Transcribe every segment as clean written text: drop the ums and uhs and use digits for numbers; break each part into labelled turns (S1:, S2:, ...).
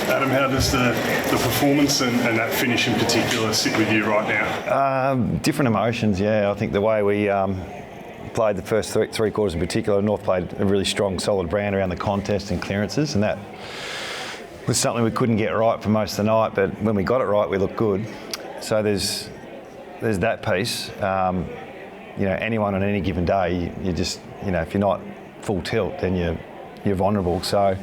S1: Adam, how does the performance and that finish in particular sit with you right now?
S2: Different emotions, yeah. I think the way we played the first three quarters in particular, North played a really strong, solid brand around the contest and clearances, and that was something we couldn't get right for most of the night, but when we got it right, we looked good. So there's that piece. Anyone on any given day, you just, if you're not full tilt, then you're vulnerable. So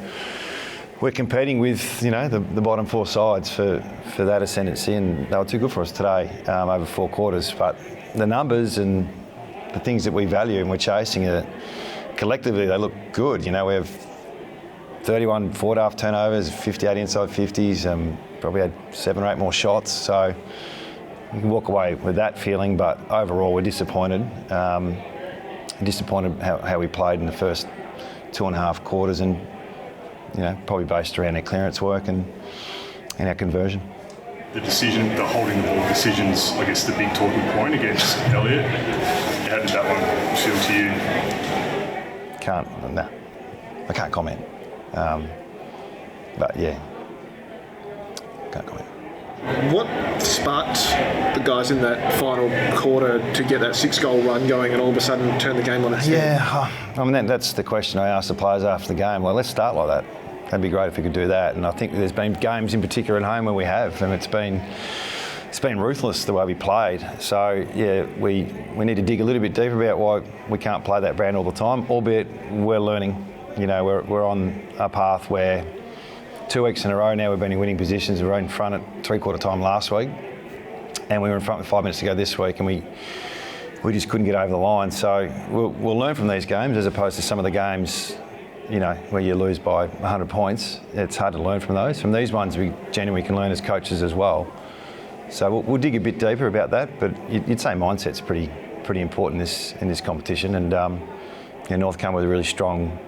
S2: we're competing with, the bottom four sides for that ascendancy, and they were too good for us today over 4 quarters. But the numbers and the things that we value and we're chasing, collectively they look good. We have 31 forward half turnovers, 58 inside 50s, probably had 7 or 8 more shots. So you can walk away with that feeling, but overall we're disappointed. Disappointed how we played in the first 2.5 quarters, and probably based around our clearance work and our conversion.
S1: The holding the ball decisions, I guess the big talking point against Elliott. How did that one feel to you?
S2: I can't comment. But yeah, can't comment.
S3: What sparked the guys in that final quarter to get that 6-goal run going and all of a sudden turn the game on its head?
S2: Yeah, that's the question I asked the players after the game. Well, let's start like that. That'd be great if we could do that. And I think there's been games in particular at home where we have, and it's been ruthless the way we played. So yeah, we need to dig a little bit deeper about why we can't play that brand all the time. Albeit we're learning. We're on a path where 2 weeks in a row now we've been in winning positions. We were in front at 3/4 time last week, and we were in front with 5 minutes to go this week, and we just couldn't get over the line. So we'll learn from these games as opposed to some of the games, where you lose by 100 points. It's hard to learn from those. From these ones, we genuinely can learn as coaches as well. So we'll dig a bit deeper about that, but you'd say mindset's pretty important in this competition, and North come with a really strong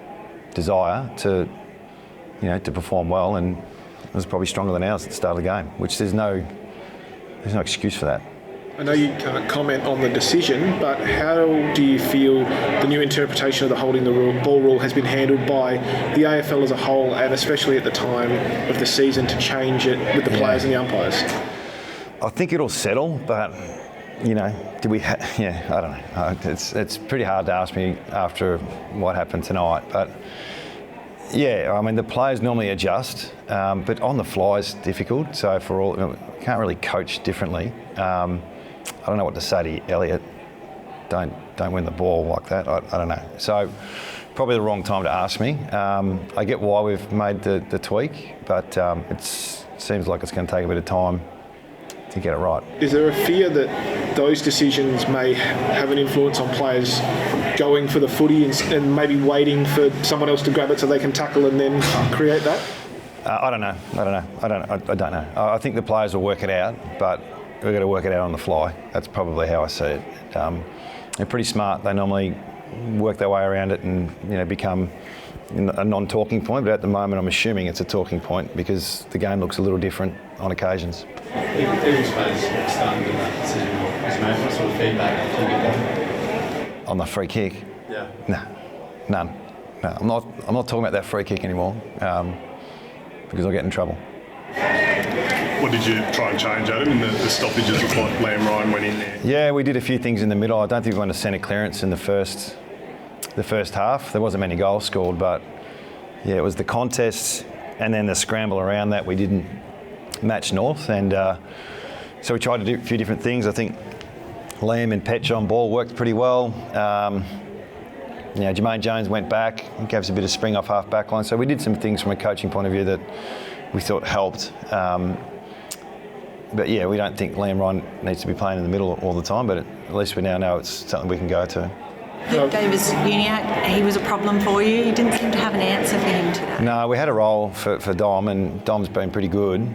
S2: desire to perform well, and it was probably stronger than ours at the start of the game, which there's no excuse for that.
S3: I know you can't comment on the decision, but how do you feel the new interpretation of the holding the ball rule has been handled by the AFL as a whole, and especially at the time of the season, to change it with the players and the umpires?
S2: I think it'll settle, but do we? I don't know. It's pretty hard to ask me after what happened tonight, but. Yeah, the players normally adjust, but on the fly is difficult. So can't really coach differently. I don't know what to say to Elliott. Don't win the ball like that. I don't know. So probably the wrong time to ask me. I get why we've made the tweak, but it seems like it's going to take a bit of time to get it right.
S3: Is there a fear that those decisions may have an influence on players going for the footy and maybe waiting for someone else to grab it so they can tackle and then create that?
S2: I don't know. I think the players will work it out, but we've got to work it out on the fly. That's probably how I see it. They're pretty smart. They normally work their way around it and become a non-talking point, but at the moment I'm assuming it's a talking point because the game looks a little different on occasions.
S4: What sort of feedback can you get
S2: on the free kick?
S4: Yeah.
S2: None. No, I'm not talking about that free kick anymore because I'll get in trouble.
S1: What did you try and change, Adam, in the stoppages of what Liam Ryan went in there?
S2: Yeah, we did a few things in the middle. I don't think we went to centre clearance in the first half. There wasn't many goals scored, but yeah, it was the contests and then the scramble around that we didn't match North, and so we tried to do a few different things. I think Liam and Petch on ball worked pretty well. Jermaine Jones went back and gave us a bit of spring off half back line. So we did some things from a coaching point of view that we thought helped. But yeah, we don't think Liam Ryan needs to be playing in the middle all the time, but at least we now know it's something we can go to.
S5: Davis-Uniacke, he was a problem for you. You didn't seem to have an answer for him today.
S2: No, we had a role for Dom, and Dom's been pretty good.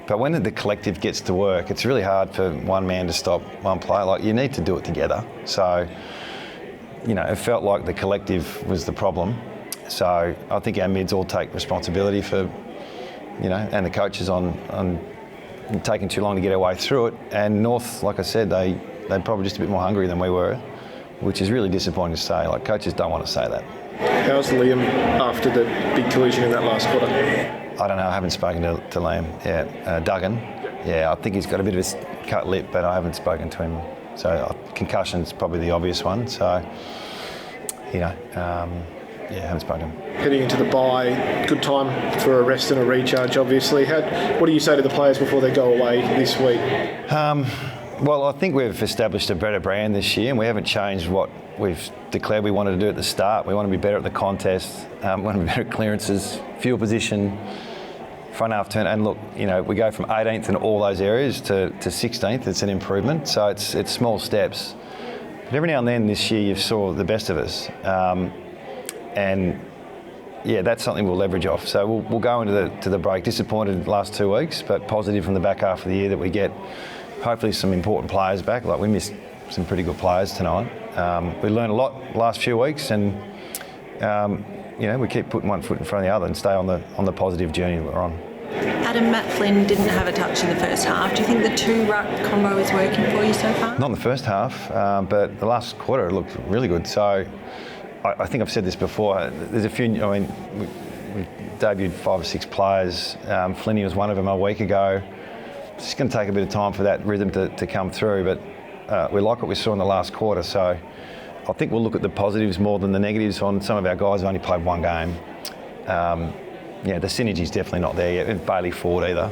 S2: But when the collective gets to work, it's really hard for one man to stop one player. Like, you need to do it together. So, it felt like the collective was the problem. So I think our mids all take responsibility for, and the coaches on taking too long to get our way through it. And North, like I said, they're probably just a bit more hungry than we were, which is really disappointing to say. Like, coaches don't want to say that.
S3: How's Liam after the big collision in that last quarter?
S2: I don't know. I haven't spoken to Liam. Yeah, Duggan. Yeah, I think he's got a bit of a cut lip, but I haven't spoken to him. So concussion's probably the obvious one. So, I haven't spoken to him.
S3: Heading into the bye, good time for a rest and a recharge, obviously. What do you say to the players before they go away this week?
S2: Well, I think we've established a better brand this year, and we haven't changed what we've declared we wanted to do at the start. We want to be better at the contest, we want to be better at clearances, field position, front half turn, and look, we go from 18th in all those areas to 16th. It's an improvement, so it's small steps. But every now and then this year you saw the best of us, and that's something we'll leverage off. So we'll go into the break disappointed the last 2 weeks, but positive from the back half of the year that we get hopefully some important players back. Like we missed some pretty good players tonight. We learned a lot the last few weeks, and we keep putting one foot in front of the other and stay on the positive journey that we're on.
S5: Adam, Matt Flynn didn't have a touch in the first half. Do you think the two ruck combo is working for you so far?
S2: Not in the first half, but the last quarter it looked really good. So I think I've said this before. There's a few. We debuted 5 or 6 players. Flinny was one of them a week ago. It's just going to take a bit of time for that rhythm to come through, but we like what we saw in the last quarter. So I think we'll look at the positives more than the negatives on some of our guys who only played one game. The synergy's definitely not there yet. It's barely forward either.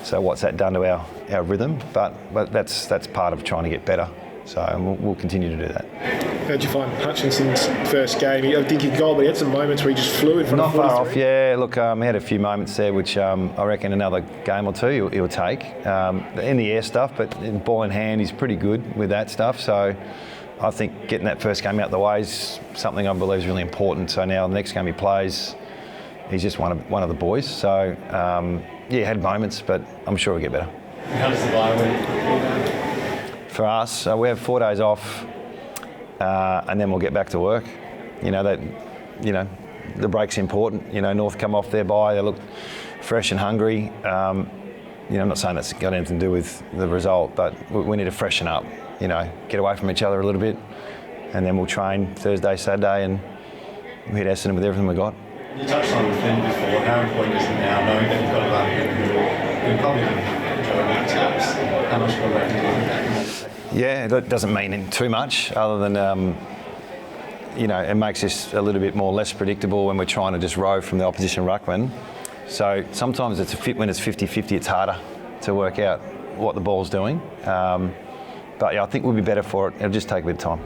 S2: So what's that done to our rhythm? But that's part of trying to get better. So we'll continue to do that.
S3: How'd you find Hutchinson's first game? I think he got, but he had some moments where he just flew in front of 43.
S2: Not far off, yeah. Look, he had a few moments there which I reckon another game or two he'll take. In the air stuff, but in ball in hand, he's pretty good with that stuff. So I think getting that first game out the way is something I believe is really important. So now the next game he plays, he's just one of the boys. So, he had moments, but I'm sure he'll get better.
S4: How does the bye week?
S2: For us, we have 4 days off, and then we'll get back to work. The break's important. North come off their bye, they look fresh and hungry. I'm not saying that's got anything to do with the result, but we need to freshen up. Get away from each other a little bit, and then we'll train Thursday, Saturday, and hit Essendon with everything we got.
S4: You touched on Finn before. How important is it now, knowing that you've got a run who probably enjoy matchups? How much of a reckon do you think that can make?
S2: Yeah, that doesn't mean too much, other than it makes us a little bit less predictable when we're trying to just row from the opposition ruckman. So sometimes when it's 50-50, it's harder to work out what the ball's doing. But I think we'll be better for it. It'll just take a bit of time.